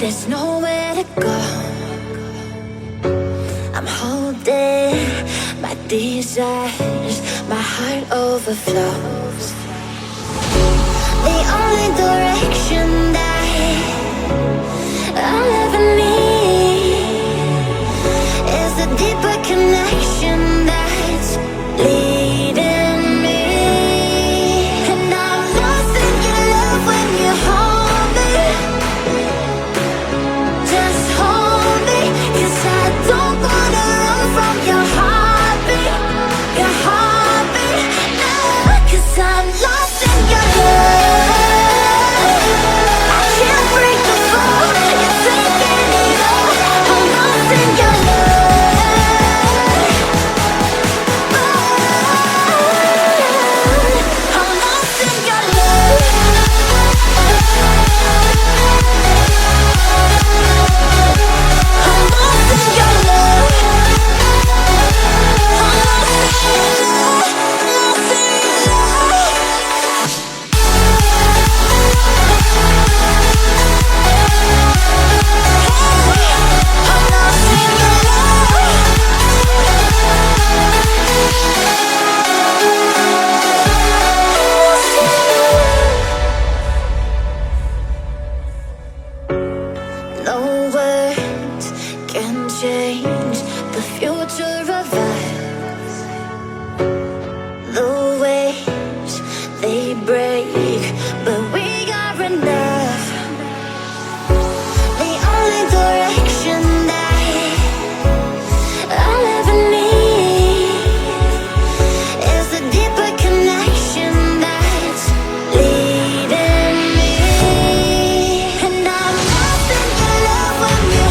there's nowhere to go. I'm holding my desires, my heart overflows. The only direction that I'll ever need is a deeper connection that's leading me. And I'm lost in your love when you hold me. Just hold me, 'cause I don't wanna run from your heartbeat. Your heartbeat, no, 'cause I'm lost in your love. I can't break the fall, you're taking it all. I'm lost in your love. I'm lost in your love. I'm lost in your love. No words can change the future of us. The waves, they break, but we are enough. The only direction that I'll ever need is a deeper connection that's leading me. And I'm lost in your love when you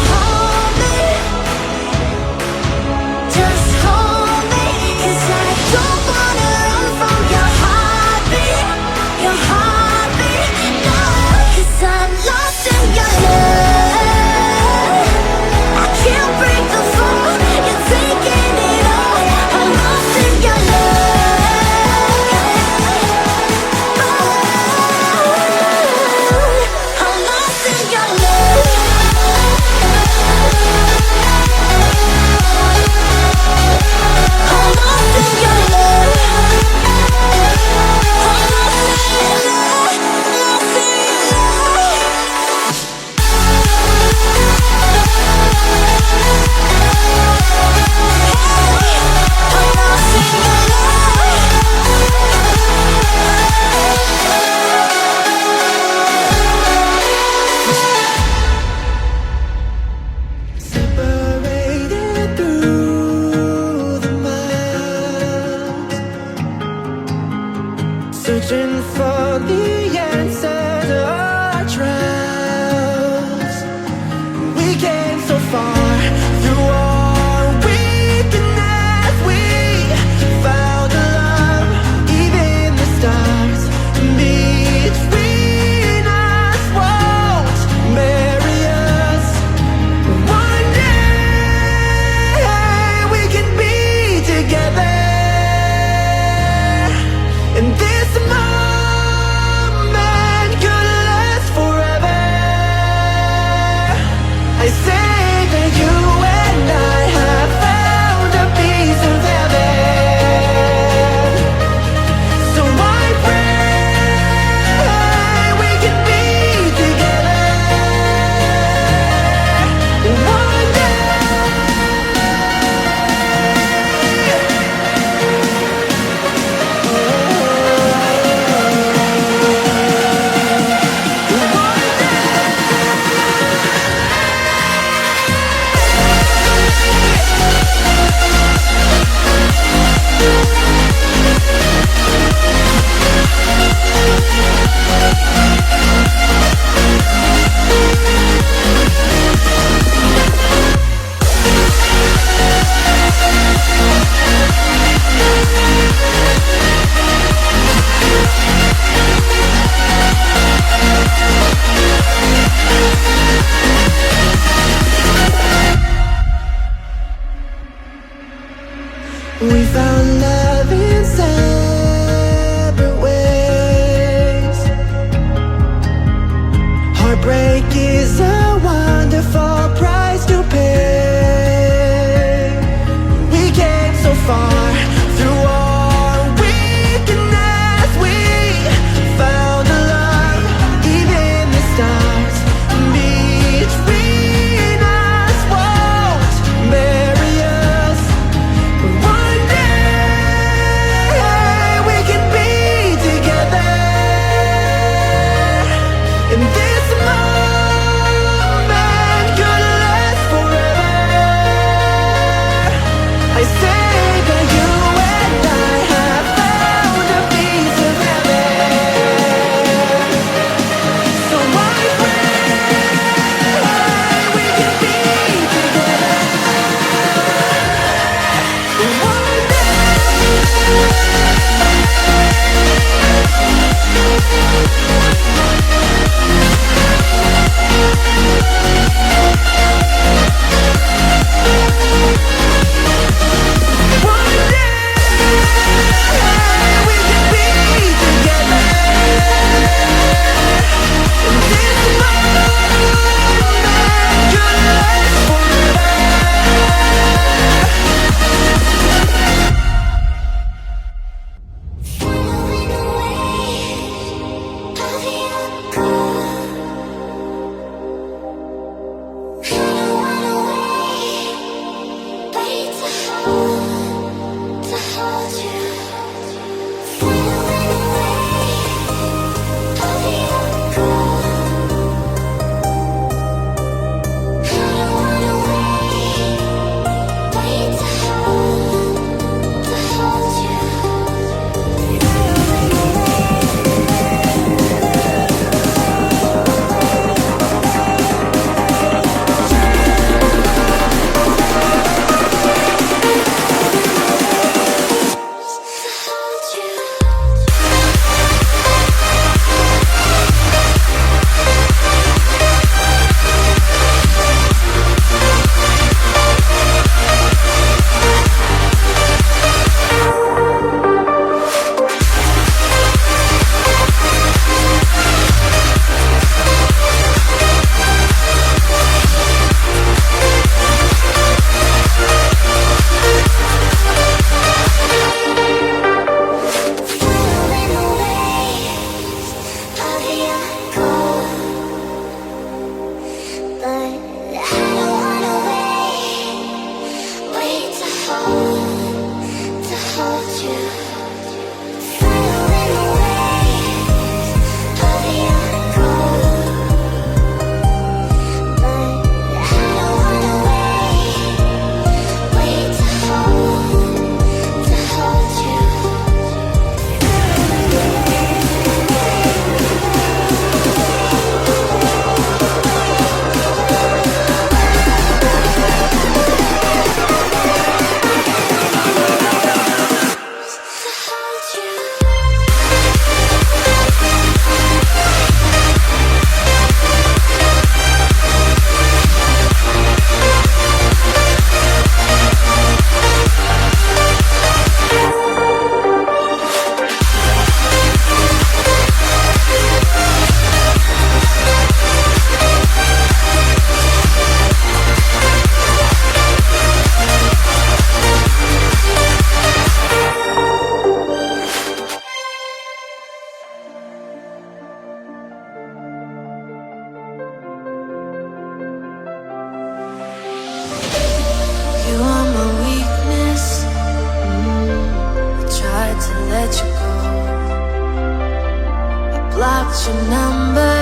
blocked your number.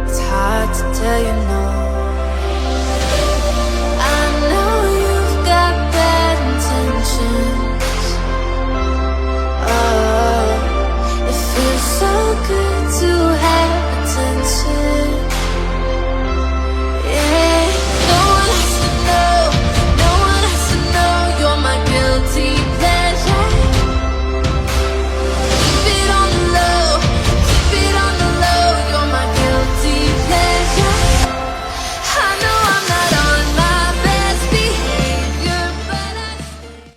It's hard to tell you no.